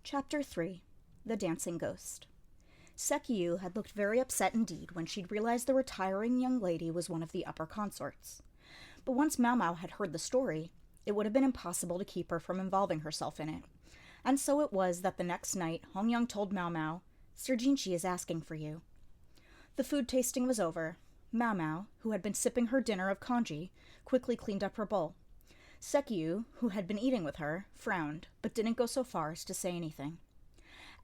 Chapter 3 The Dancing Ghost. Sekiyu had looked very upset indeed when she'd realized the retiring young lady was one of the upper consorts. But once Mao Mao had heard the story, it would have been impossible to keep her from involving herself in it. And so it was that the next night Hongyang told Mao Mao, "Sir Jinchi is asking for you." The food tasting was over. Mao Mao, who had been sipping her dinner of congee, quickly cleaned up her bowl. Sekiyu, who had been eating with her, frowned, but didn't go so far as to say anything.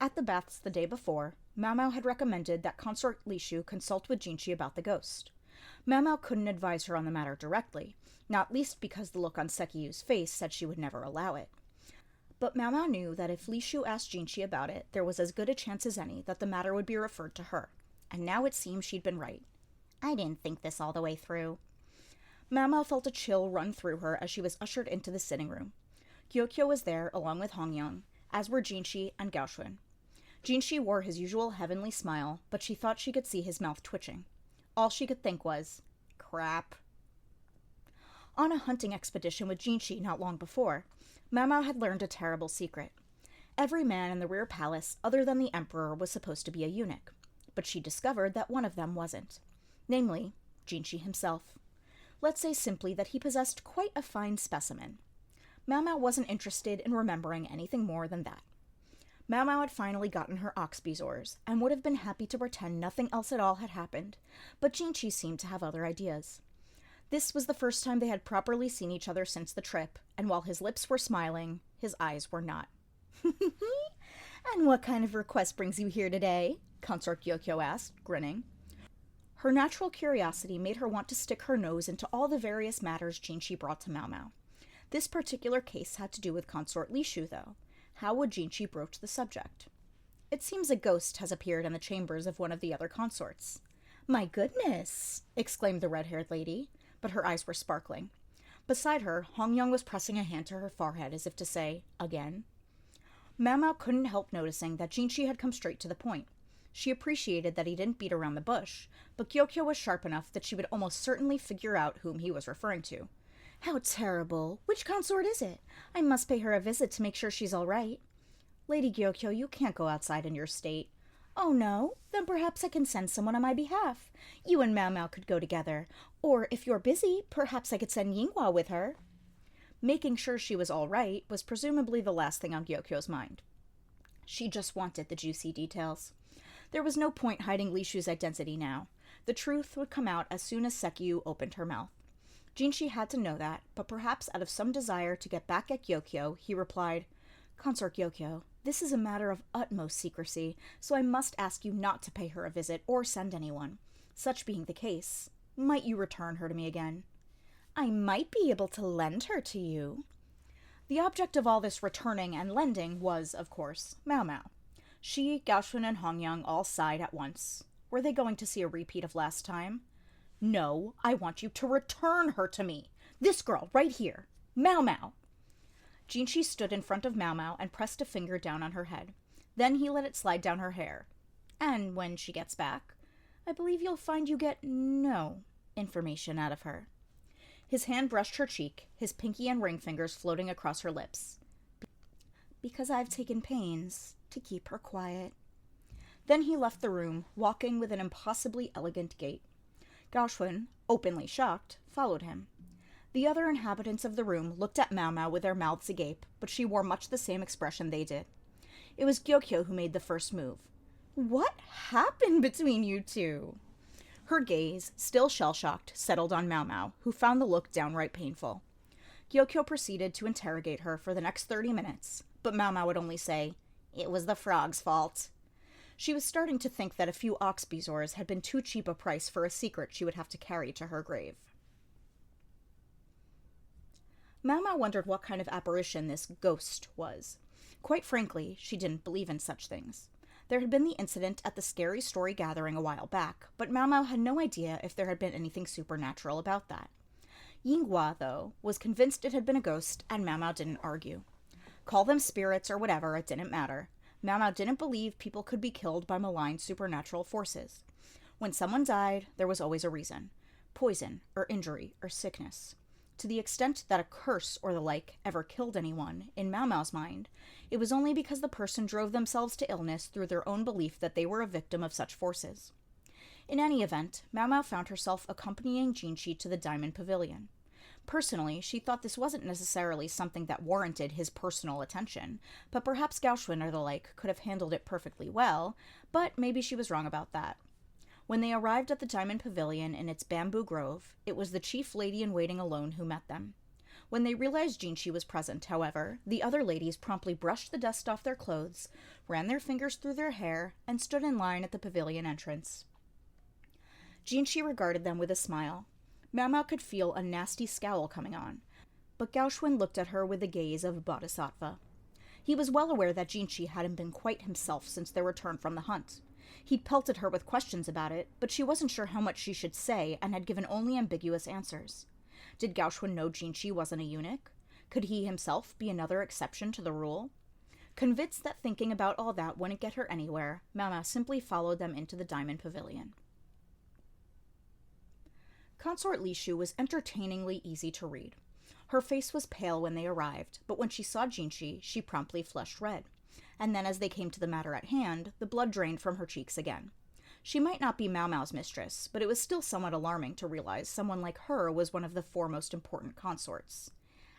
At the baths the day before, Mao Mao had recommended that Consort Lishu consult with Jinchi about the ghost. Mao Mao couldn't advise her on the matter directly, not least because the look on Sekiyu's face said she would never allow it. But Mao Mao knew that if Lishu asked Jinchi about it, there was as good a chance as any that the matter would be referred to her, and now it seemed she'd been right. "I didn't think this all the way through." Mao Mao felt a chill run through her as she was ushered into the sitting room. Gyokyo was there along with Hongyang, as were Jinchi and Gaoshun. Jinchi wore his usual heavenly smile, but she thought she could see his mouth twitching. All she could think was, crap. On a hunting expedition with Jinchi not long before, Mao Mao had learned a terrible secret. Every man in the rear palace other than the emperor was supposed to be a eunuch, but she discovered that one of them wasn't. Namely, Jinchi himself. Let's say simply that he possessed quite a fine specimen. Mao Mao wasn't interested in remembering anything more than that. Mao Mao had finally gotten her ox bezoars, and would have been happy to pretend nothing else at all had happened, but Jinchi seemed to have other ideas. This was the first time they had properly seen each other since the trip, and while his lips were smiling, his eyes were not. "And what kind of request brings you here today?" Consort Gyokyo asked, grinning. Her natural curiosity made her want to stick her nose into all the various matters Jinchi brought to Mao Mao. This particular case had to do with Consort Lishu, though. How would Jinchi broach the subject? "It seems a ghost has appeared in the chambers of one of the other consorts." "My goodness!" exclaimed the red-haired lady, but her eyes were sparkling. Beside her, Hongyang was pressing a hand to her forehead as if to say, "Again?" Mao Mao couldn't help noticing that Jinchi had come straight to the point. She appreciated that he didn't beat around the bush, but Gyokyo was sharp enough that she would almost certainly figure out whom he was referring to. "How terrible! Which consort is it? I must pay her a visit to make sure she's all right." "Lady Gyokyo, you can't go outside in your state." "Oh no? Then perhaps I can send someone on my behalf. You and Mao Mao could go together. Or if you're busy, perhaps I could send Yinghua with her." Making sure she was all right was presumably the last thing on Gyokyo's mind. She just wanted the juicy details. There was no point hiding Lishu's identity now. The truth would come out as soon as Sekiyu opened her mouth. Jinchi had to know that, but perhaps out of some desire to get back at Gyokyo, he replied, "Consort Gyokyo, this is a matter of utmost secrecy, so I must ask you not to pay her a visit or send anyone. Such being the case, might you return her to me again?" "I might be able to lend her to you." The object of all this returning and lending was, of course, Mao Mao. She, Gaoshun, and Hongyang all sighed at once. Were they going to see a repeat of last time? "No, I want you to return her to me. This girl, right here. Mao Mao." Jinchi stood in front of Mao Mao and pressed a finger down on her head. Then he let it slide down her hair. "And when she gets back, I believe you'll find you get no information out of her." His hand brushed her cheek, his pinky and ring fingers floating across her lips. "Because I've taken pains to keep her quiet." Then he left the room, walking with an impossibly elegant gait. Gaoshun, openly shocked, followed him. The other inhabitants of the room looked at Mao Mao with their mouths agape, but she wore much the same expression they did. It was Gyokyo who made the first move. "What happened between you two?" Her gaze, still shell-shocked, settled on Mao Mao, who found the look downright painful. Gyokyo proceeded to interrogate her for the next 30 minutes, but Mao Mao would only say, "It was the frog's fault." She was starting to think that a few ox bezoars had been too cheap a price for a secret she would have to carry to her grave. Mao Mao wondered what kind of apparition this ghost was. Quite frankly, she didn't believe in such things. There had been the incident at the Scary Story gathering a while back, but Mao Mao had no idea if there had been anything supernatural about that. Yinghua, though, was convinced it had been a ghost, and Mao Mao didn't argue. Call them spirits or whatever, it didn't matter. Mao Mao didn't believe people could be killed by malign supernatural forces. When someone died, there was always a reason. Poison, or injury, or sickness. To the extent that a curse or the like ever killed anyone, in Mau Mau's mind, it was only because the person drove themselves to illness through their own belief that they were a victim of such forces. In any event, Mau Mau found herself accompanying Jinchi to the Diamond Pavilion. Personally, she thought this wasn't necessarily something that warranted his personal attention, but perhaps Gaoxuan or the like could have handled it perfectly well, but maybe she was wrong about that. When they arrived at the Diamond Pavilion in its bamboo grove, it was the chief lady-in-waiting alone who met them. When they realized Jinchi was present, however, the other ladies promptly brushed the dust off their clothes, ran their fingers through their hair, and stood in line at the pavilion entrance. Jinchi regarded them with a smile. Mau Mau could feel a nasty scowl coming on, but Gaoxuan looked at her with the gaze of a bodhisattva. He was well aware that Jinchi hadn't been quite himself since their return from the hunt. He'd pelted her with questions about it, but she wasn't sure how much she should say and had given only ambiguous answers. Did Gaoxuan know Jinchi wasn't a eunuch? Could he himself be another exception to the rule? Convinced that thinking about all that wouldn't get her anywhere, Mau Mau simply followed them into the Diamond Pavilion. Consort Lishu was entertainingly easy to read. Her face was pale when they arrived, but when she saw Jinchi, she promptly flushed red. And then as they came to the matter at hand, the blood drained from her cheeks again. She might not be Mau Mau's mistress, but it was still somewhat alarming to realize someone like her was one of the four most important consorts.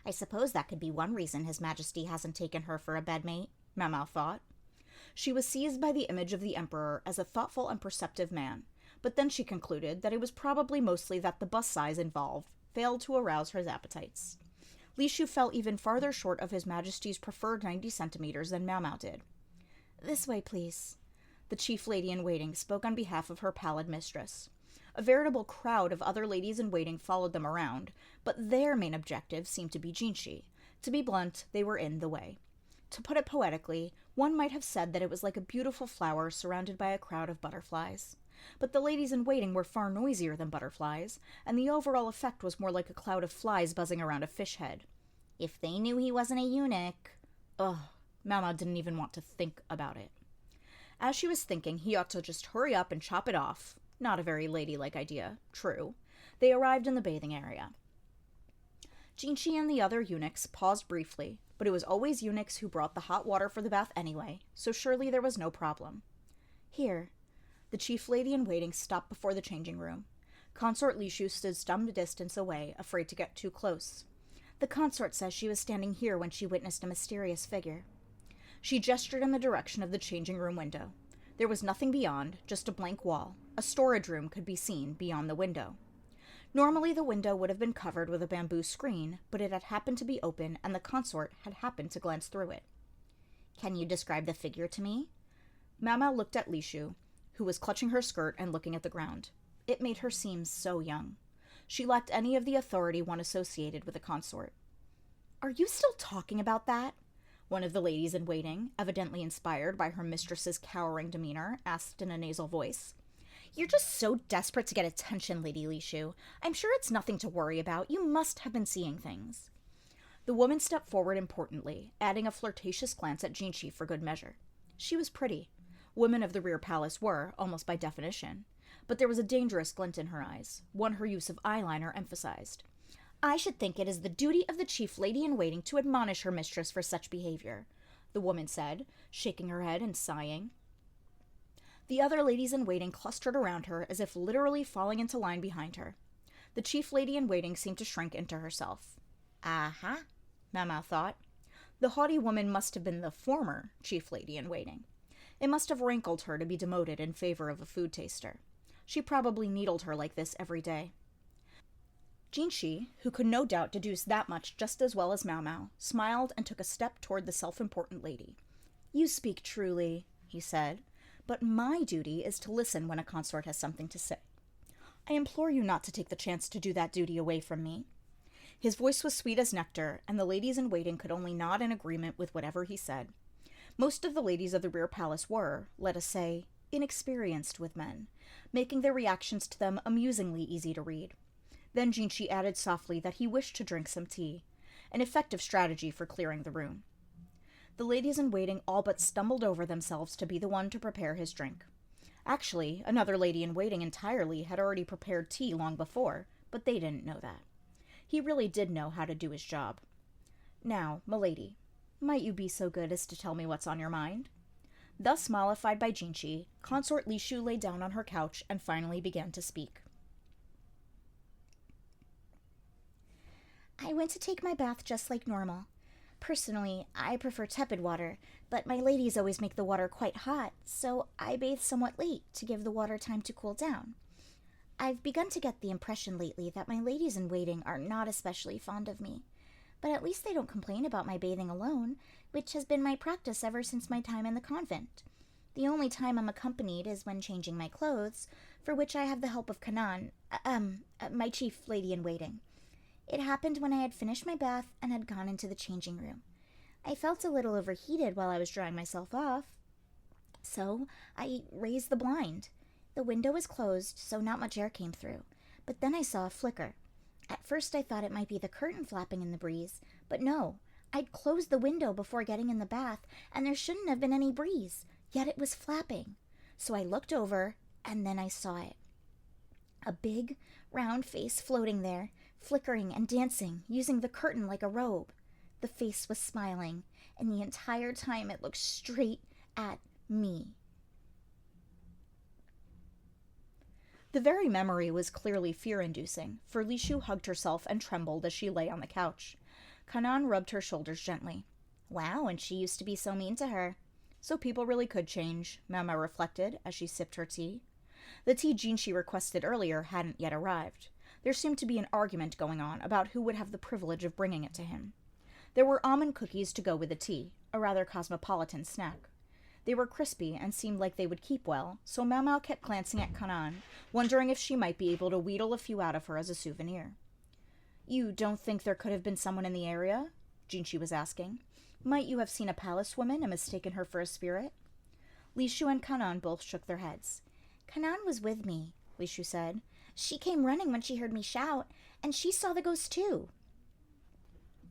I suppose that could be one reason His Majesty hasn't taken her for a bedmate, Mau Mau thought. She was seized by the image of the Emperor as a thoughtful and perceptive man, but then she concluded that it was probably mostly that the bust size involved failed to arouse her appetites. Lishu fell even farther short of His Majesty's preferred 90 centimeters than Mau Mau did. This way, please. The chief lady-in-waiting spoke on behalf of her pallid mistress. A veritable crowd of other ladies-in-waiting followed them around, but their main objective seemed to be Jinchi. To be blunt, they were in the way. To put it poetically, one might have said that it was like a beautiful flower surrounded by a crowd of butterflies. But the ladies-in-waiting were far noisier than butterflies, and the overall effect was more like a cloud of flies buzzing around a fish head. If they knew he wasn't a eunuch... Ugh, Mau Mau didn't even want to think about it. As she was thinking he ought to just hurry up and chop it off, not a very ladylike idea, true, they arrived in the bathing area. Jinchi and the other eunuchs paused briefly, but it was always eunuchs who brought the hot water for the bath anyway, so surely there was no problem. Here. The chief lady-in-waiting stopped before the changing room. Consort Lishu stood some distance away, afraid to get too close. The consort says she was standing here when she witnessed a mysterious figure. She gestured in the direction of the changing room window. There was nothing beyond, just a blank wall. A storage room could be seen beyond the window. Normally the window would have been covered with a bamboo screen, but it had happened to be open, and the consort had happened to glance through it. Can you describe the figure to me? Mau Mau looked at Lishu, who was clutching her skirt and looking at the ground. It made her seem so young. She lacked any of the authority one associated with a consort. Are you still talking about that? One of the ladies-in-waiting, evidently inspired by her mistress's cowering demeanor, asked in a nasal voice. You're just so desperate to get attention, Lady Lishu. I'm sure it's nothing to worry about. You must have been seeing things. The woman stepped forward importantly, adding a flirtatious glance at Jinchi for good measure. She was pretty. Women of the rear palace were, almost by definition. But there was a dangerous glint in her eyes, one her use of eyeliner emphasized. I should think it is the duty of the chief lady-in-waiting to admonish her mistress for such behavior, the woman said, shaking her head and sighing. The other ladies-in-waiting clustered around her as if literally falling into line behind her. The chief lady-in-waiting seemed to shrink into herself. Aha, Mau Mau thought. The haughty woman must have been the former chief lady-in-waiting. It must have rankled her to be demoted in favor of a food taster. She probably needled her like this every day. Jinchi, who could no doubt deduce that much just as well as Mau Mau, smiled and took a step toward the self-important lady. You speak truly, he said, but my duty is to listen when a consort has something to say. I implore you not to take the chance to do that duty away from me. His voice was sweet as nectar, and the ladies-in-waiting could only nod in agreement with whatever he said. Most of the ladies of the rear palace were, let us say, inexperienced with men, making their reactions to them amusingly easy to read. Then Jinchi added softly that he wished to drink some tea, an effective strategy for clearing the room. The ladies-in-waiting all but stumbled over themselves to be the one to prepare his drink. Actually, another lady-in-waiting entirely had already prepared tea long before, but they didn't know that. He really did know how to do his job. "Now, milady, might you be so good as to tell me what's on your mind?" Thus mollified by Jinchi, Consort Lishu lay down on her couch and finally began to speak. "I went to take my bath just like normal. Personally, I prefer tepid water, but my ladies always make the water quite hot, so I bathe somewhat late to give the water time to cool down. I've begun to get the impression lately that my ladies-in-waiting are not especially fond of me, but at least they don't complain about my bathing alone, which has been my practice ever since my time in the convent. The only time I'm accompanied is when changing my clothes, for which I have the help of Kanan, my chief lady-in-waiting. It happened when I had finished my bath and had gone into the changing room. I felt a little overheated while I was drying myself off, so I raised the blind. The window was closed, so not much air came through, but then I saw a flicker. At first I thought it might be the curtain flapping in the breeze, but no, I'd closed the window before getting in the bath, and there shouldn't have been any breeze, yet it was flapping. So I looked over, and then I saw it. A big, round face floating there, flickering and dancing, using the curtain like a robe. The face was smiling, and the entire time it looked straight at me. The very memory was clearly fear-inducing, for Lishu hugged herself and trembled as she lay on the couch. Kanan rubbed her shoulders gently. Wow, and she used to be so mean to her. So people really could change, Mama reflected as she sipped her tea. The tea Jinchi requested earlier hadn't yet arrived. There seemed to be an argument going on about who would have the privilege of bringing it to him. There were almond cookies to go with the tea, a rather cosmopolitan snack. They were crispy and seemed like they would keep well, so Mau kept glancing at Kanan, wondering if she might be able to wheedle a few out of her as a souvenir. "You don't think there could have been someone in the area?" Jinchi was asking. "Might you have seen a palace woman and mistaken her for a spirit?" Lishu and Kanan both shook their heads. "Kanan was with me," Lishu said. "She came running when she heard me shout, and she saw the ghost too."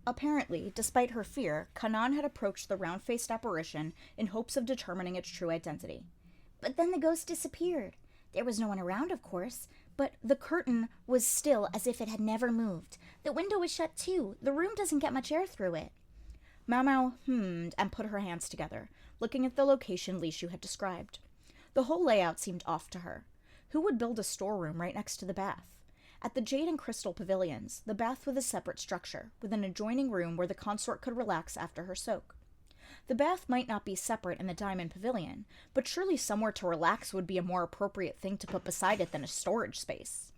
Apparently, despite her fear, Kanan had approached the round-faced apparition in hopes of determining its true identity. "But then the ghost disappeared. There was no one around, of course, but the curtain was still as if it had never moved. The window was shut too. The room doesn't get much air through it." Mau hummed and put her hands together, looking at the location Lishu had described. The whole layout seemed off to her. Who would build a storeroom right next to the bath? At the Jade and Crystal pavilions, the bath was a separate structure, with an adjoining room where the consort could relax after her soak. The bath might not be separate in the Diamond Pavilion, but surely somewhere to relax would be a more appropriate thing to put beside it than a storage space.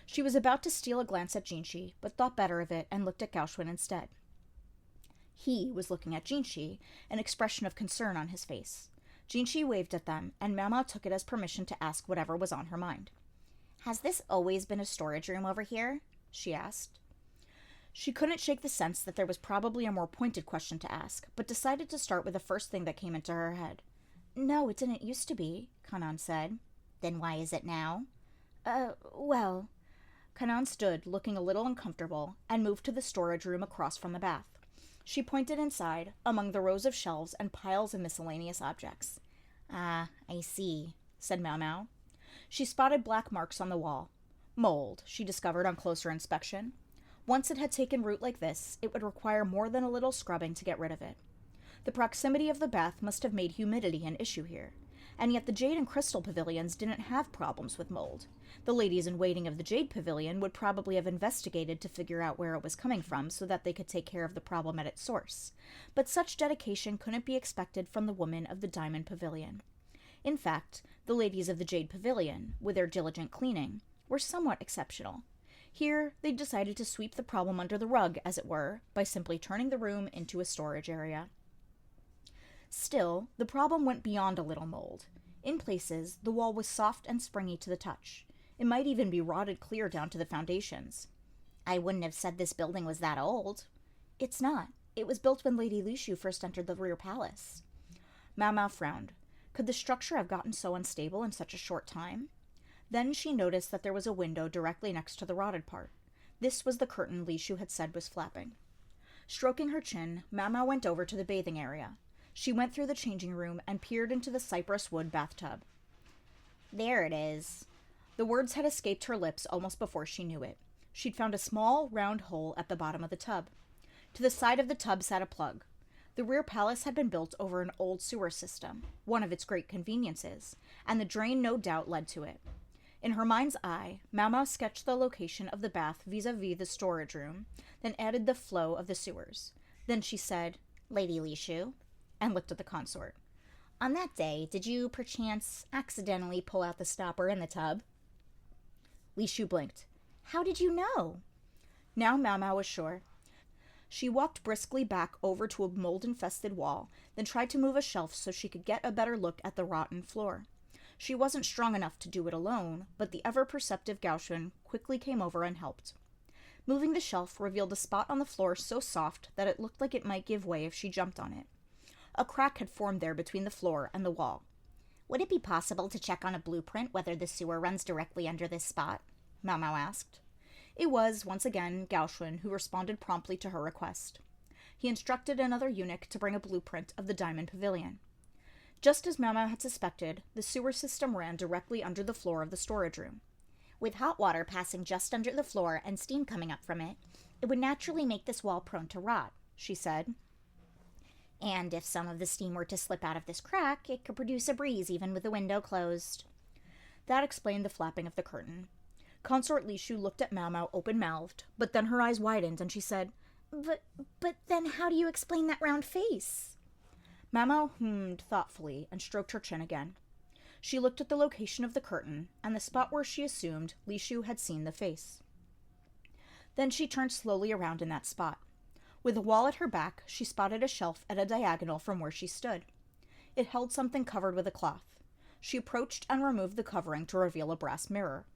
She was about to steal a glance at Jinchi, but thought better of it and looked at Gaoxuan instead. He was looking at Jinchi, an expression of concern on his face. Jinchi waved at them, and Mama took it as permission to ask whatever was on her mind. "Has this always been a storage room over here?" she asked. She couldn't shake the sense that there was probably a more pointed question to ask, but decided to start with the first thing that came into her head. "No, it didn't used to be," Kanan said. "Then why is it now?" Well..." Kanan stood, looking a little uncomfortable, and moved to the storage room across from the bath. She pointed inside, among the rows of shelves and piles of miscellaneous objects. "Ah, I see," said Mau. She spotted black marks on the wall. Mold, she discovered on closer inspection. Once it had taken root like this, it would require more than a little scrubbing to get rid of it. The proximity of the bath must have made humidity an issue here, and yet the Jade and Crystal pavilions didn't have problems with mold. The ladies-in-waiting of the Jade Pavilion would probably have investigated to figure out where it was coming from so that they could take care of the problem at its source, but such dedication couldn't be expected from the women of the Diamond Pavilion. In fact, the ladies of the Jade Pavilion, with their diligent cleaning, were somewhat exceptional. Here, they decided to sweep the problem under the rug, as it were, by simply turning the room into a storage area. Still, the problem went beyond a little mold. In places, the wall was soft and springy to the touch. It might even be rotted clear down to the foundations. "I wouldn't have said this building was that old." "It's not. It was built when Lady Lishu first entered the rear palace." Mau frowned. Could the structure have gotten so unstable in such a short time? Then she noticed that there was a window directly next to the rotted part. This was the curtain Lishu had said was flapping. Stroking her chin, Mau went over to the bathing area. She went through the changing room and peered into the cypress wood bathtub. "There it is." The words had escaped her lips almost before she knew it. She'd found a small, round hole at the bottom of the tub. To the side of the tub sat a plug. The rear palace had been built over an old sewer system, one of its great conveniences, and the drain no doubt led to it. In her mind's eye, Mau Mau sketched the location of the bath vis-a-vis the storage room, then added the flow of the sewers. Then she said, "Lady Li Shu," and looked at the consort. "On that day, did you perchance accidentally pull out the stopper in the tub?" Li Shu blinked. "How did you know?" Now Mau Mau was sure. She walked briskly back over to a mold-infested wall, then tried to move a shelf so she could get a better look at the rotten floor. She wasn't strong enough to do it alone, but the ever-perceptive Gaoxun quickly came over and helped. Moving the shelf revealed a spot on the floor so soft that it looked like it might give way if she jumped on it. A crack had formed there between the floor and the wall. "Would it be possible to check on a blueprint whether the sewer runs directly under this spot?" Mau Mau asked. It was, once again, Gaoxun who responded promptly to her request. He instructed another eunuch to bring a blueprint of the diamond pavilion. Just as Mau Mau had suspected, the sewer system ran directly under the floor of the storage room. "With hot water passing just under the floor and steam coming up from it, it would naturally make this wall prone to rot," she said. "And if some of the steam were to slip out of this crack, it could produce a breeze even with the window closed." That explained the flapping of the curtain. Consort Li Shu looked at Mau Mau open-mouthed, but then her eyes widened and she said, But then how do you explain that round face?" Mau Mau hummed thoughtfully and stroked her chin again. She looked at the location of the curtain and the spot where she assumed Li Shu had seen the face. Then she turned slowly around in that spot. With a wall at her back, she spotted a shelf at a diagonal from where she stood. It held something covered with a cloth. She approached and removed the covering to reveal a brass mirror.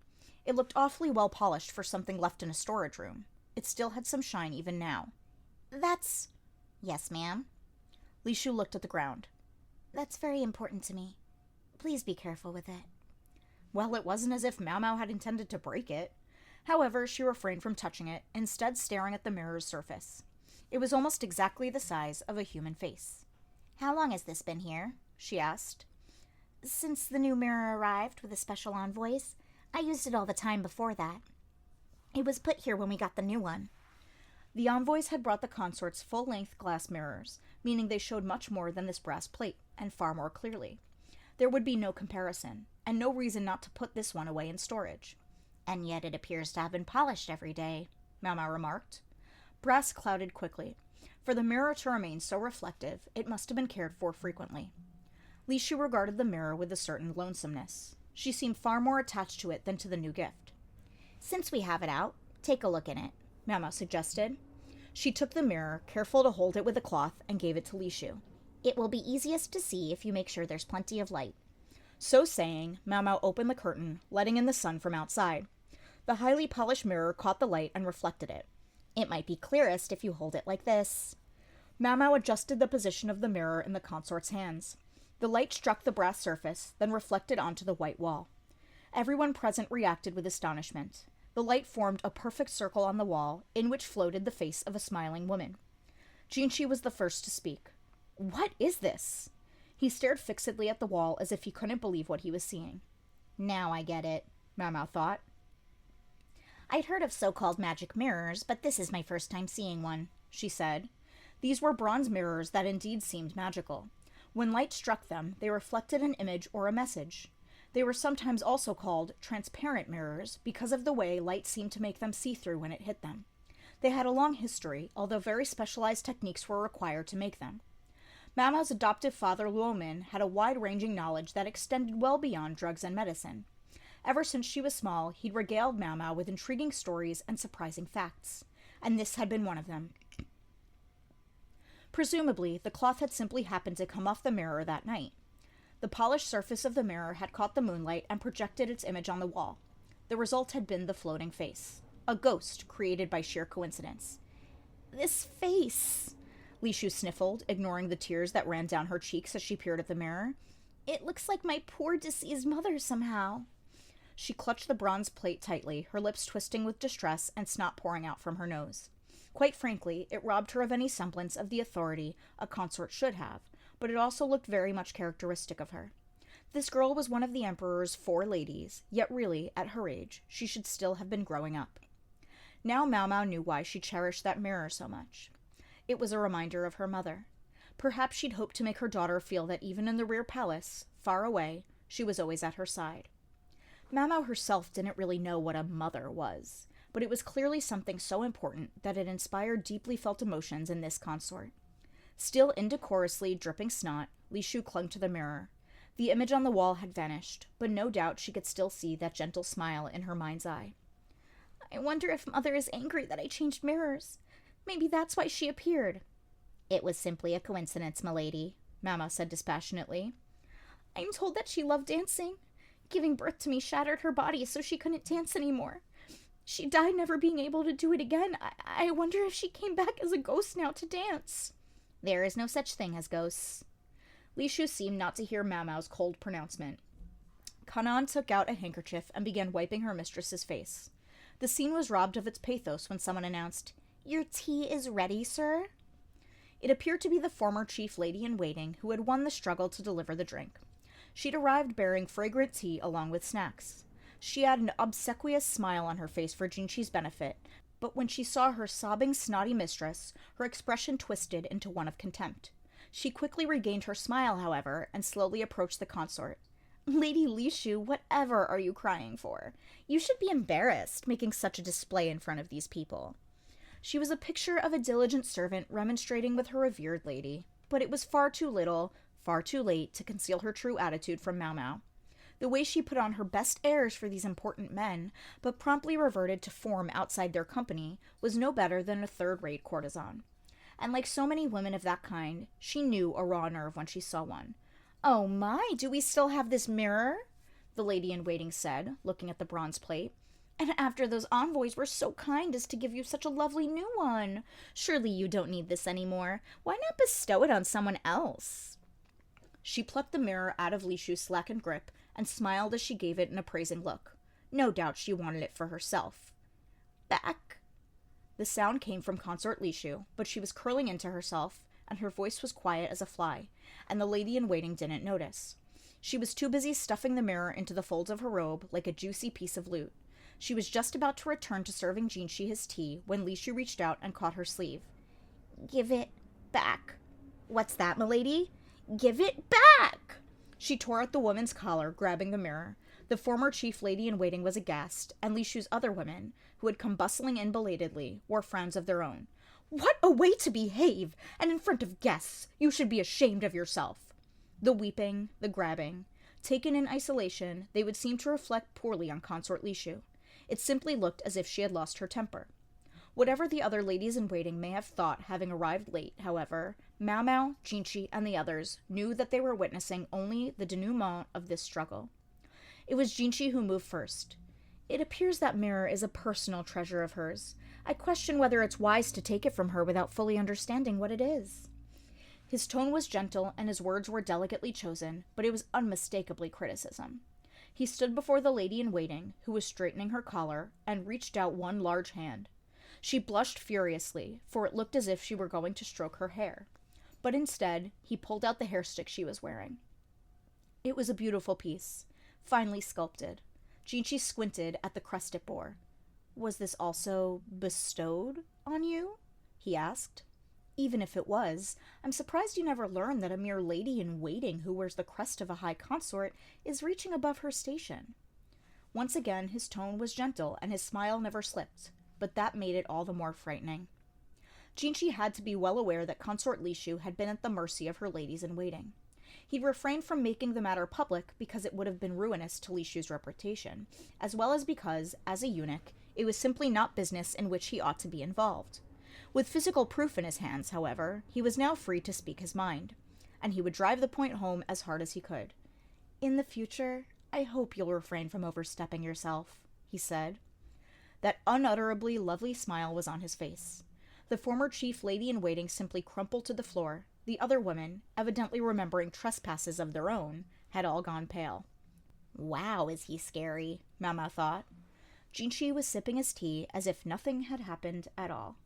It looked awfully well polished for something left in a storage room. It still had some shine even now. "That's—" "Yes, ma'am?" Li Shu looked at the ground. "That's very important to me. Please be careful with it." Well, it wasn't as if Mau Mau had intended to break it. However, she refrained from touching it, instead staring at the mirror's surface. It was almost exactly the size of a human face. "How long has this been here?" she asked. "Since the new mirror arrived with the special envoys. I used it all the time before that. It was put here when we got the new one." The envoys had brought the consorts full-length glass mirrors, meaning they showed much more than this brass plate, and far more clearly. There would be no comparison, and no reason not to put this one away in storage. "And yet it appears to have been polished every day," Mau Mau remarked. Brass clouded quickly. For the mirror to remain so reflective, it must have been cared for frequently. Li Shu regarded the mirror with a certain lonesomeness. She seemed far more attached to it than to the new gift. "Since we have it out, take a look in it," Mau Mau suggested. She took the mirror, careful to hold it with a cloth, and gave it to Li Shu. "It will be easiest to see if you make sure there's plenty of light." So saying, Mau Mau opened the curtain, letting in the sun from outside. The highly polished mirror caught the light and reflected it. "It might be clearest if you hold it like this." Mau Mau adjusted the position of the mirror in the consort's hands. The light struck the brass surface, then reflected onto the white wall. Everyone present reacted with astonishment. The light formed a perfect circle on the wall, in which floated the face of a smiling woman. Jinshi was the first to speak. "What is this?" He stared fixedly at the wall as if he couldn't believe what he was seeing. "Now I get it," Mau Mau thought. "I'd heard of so-called magic mirrors, but this is my first time seeing one," she said. These were bronze mirrors that indeed seemed magical. When light struck them, they reflected an image or a message. They were sometimes also called transparent mirrors because of the way light seemed to make them see-through when it hit them. They had a long history, although very specialized techniques were required to make them. Mau Mau's adoptive father, Luo Min, had a wide-ranging knowledge that extended well beyond drugs and medicine. Ever since she was small, he'd regaled Mau Mau with intriguing stories and surprising facts, and this had been one of them. Presumably, the cloth had simply happened to come off the mirror that night. The polished surface of the mirror had caught the moonlight and projected its image on the wall. The result had been the floating face. A ghost created by sheer coincidence. "This face," Li Shu sniffled, ignoring the tears that ran down her cheeks as she peered at the mirror. "It looks like my poor deceased mother somehow." She clutched the bronze plate tightly, her lips twisting with distress and snot pouring out from her nose. Quite frankly, it robbed her of any semblance of the authority a consort should have, but it also looked very much characteristic of her. This girl was one of the Emperor's 4 ladies, yet really, at her age, she should still have been growing up. Now Mau Mau knew why she cherished that mirror so much. It was a reminder of her mother. Perhaps she'd hoped to make her daughter feel that even in the rear palace, far away, she was always at her side. Mau Mau herself didn't really know what a mother was, but it was clearly something so important that it inspired deeply felt emotions in this consort. Still indecorously dripping snot, Li Shu clung to the mirror. The image on the wall had vanished, but no doubt she could still see that gentle smile in her mind's eye. I wonder if Mother is angry that I changed mirrors. Maybe that's why she appeared. It was simply a coincidence, milady, Mau Mau said dispassionately. I'm told that she loved dancing. Giving birth to me shattered her body so she couldn't dance anymore. She died never being able to do it again. I wonder if she came back as a ghost now to dance. There is no such thing as ghosts. Li Shu seemed not to hear Mau Mau's cold pronouncement. Kanan took out a handkerchief and began wiping her mistress's face. The scene was robbed of its pathos when someone announced, "Your tea is ready, sir?" It appeared to be the former chief lady-in-waiting who had won the struggle to deliver the drink. She'd arrived bearing fragrant tea along with snacks. She had an obsequious smile on her face for Jinchi's benefit, but when she saw her sobbing, snotty mistress, her expression twisted into one of contempt. She quickly regained her smile, however, and slowly approached the consort. "Lady Li Shu, whatever are you crying for? You should be embarrassed, making such a display in front of these people." She was a picture of a diligent servant remonstrating with her revered lady, but it was far too little, far too late to conceal her true attitude from Mau Mau. The way she put on her best airs for these important men, but promptly reverted to form outside their company, was no better than a third-rate courtesan. And like so many women of that kind, she knew a raw nerve when she saw one. "Oh my, do we still have this mirror?" the lady-in-waiting said, looking at the bronze plate. "And after those envoys were so kind as to give you such a lovely new one. Surely you don't need this anymore. Why not bestow it on someone else?" She plucked the mirror out of Li Shu's slackened grip and smiled as she gave it an appraising look. No doubt she wanted it for herself. "Back?" The sound came from Consort Li Shu, but she was curling into herself, and her voice was quiet as a fly, and the lady-in-waiting didn't notice. She was too busy stuffing the mirror into the folds of her robe like a juicy piece of loot. She was just about to return to serving Jinchi his tea when Li Shu reached out and caught her sleeve. "Give it back." "What's that, milady?" "Give it back!" She tore at the woman's collar, grabbing the mirror. The former chief lady-in-waiting was aghast, and Li Shu's other women, who had come bustling in belatedly, wore frowns of their own. "What a way to behave! And in front of guests! You should be ashamed of yourself!" The weeping, the grabbing. Taken in isolation, they would seem to reflect poorly on Consort Li Shu. It simply looked as if she had lost her temper. Whatever the other ladies-in-waiting may have thought having arrived late, however, Mau Mau, Jinchi, and the others knew that they were witnessing only the denouement of this struggle. It was Jinchi who moved first. "It appears that mirror is a personal treasure of hers. I question whether it's wise to take it from her without fully understanding what it is." His tone was gentle and his words were delicately chosen, but it was unmistakably criticism. He stood before the lady-in-waiting, who was straightening her collar, and reached out one large hand. She blushed furiously, for it looked as if she were going to stroke her hair. But instead, he pulled out the hairstick she was wearing. It was a beautiful piece, finely sculpted. Jinchi squinted at the crest it bore. "Was this also bestowed on you?" he asked. "Even if it was, I'm surprised you never learned that a mere lady-in-waiting who wears the crest of a high consort is reaching above her station." Once again, his tone was gentle and his smile never slipped, but that made it all the more frightening. Jinchi had to be well aware that Consort Li Shu had been at the mercy of her ladies-in-waiting. He refrained from making the matter public because it would have been ruinous to Li Shu's reputation, as well as because, as a eunuch, it was simply not business in which he ought to be involved. With physical proof in his hands, however, he was now free to speak his mind, and he would drive the point home as hard as he could. "In the future, I hope you'll refrain from overstepping yourself," he said. That unutterably lovely smile was on his face. The former chief lady-in-waiting simply crumpled to the floor. The other women, evidently remembering trespasses of their own, had all gone pale. "Wow, is he scary," Mau Mau thought. Jinchi was sipping his tea as if nothing had happened at all.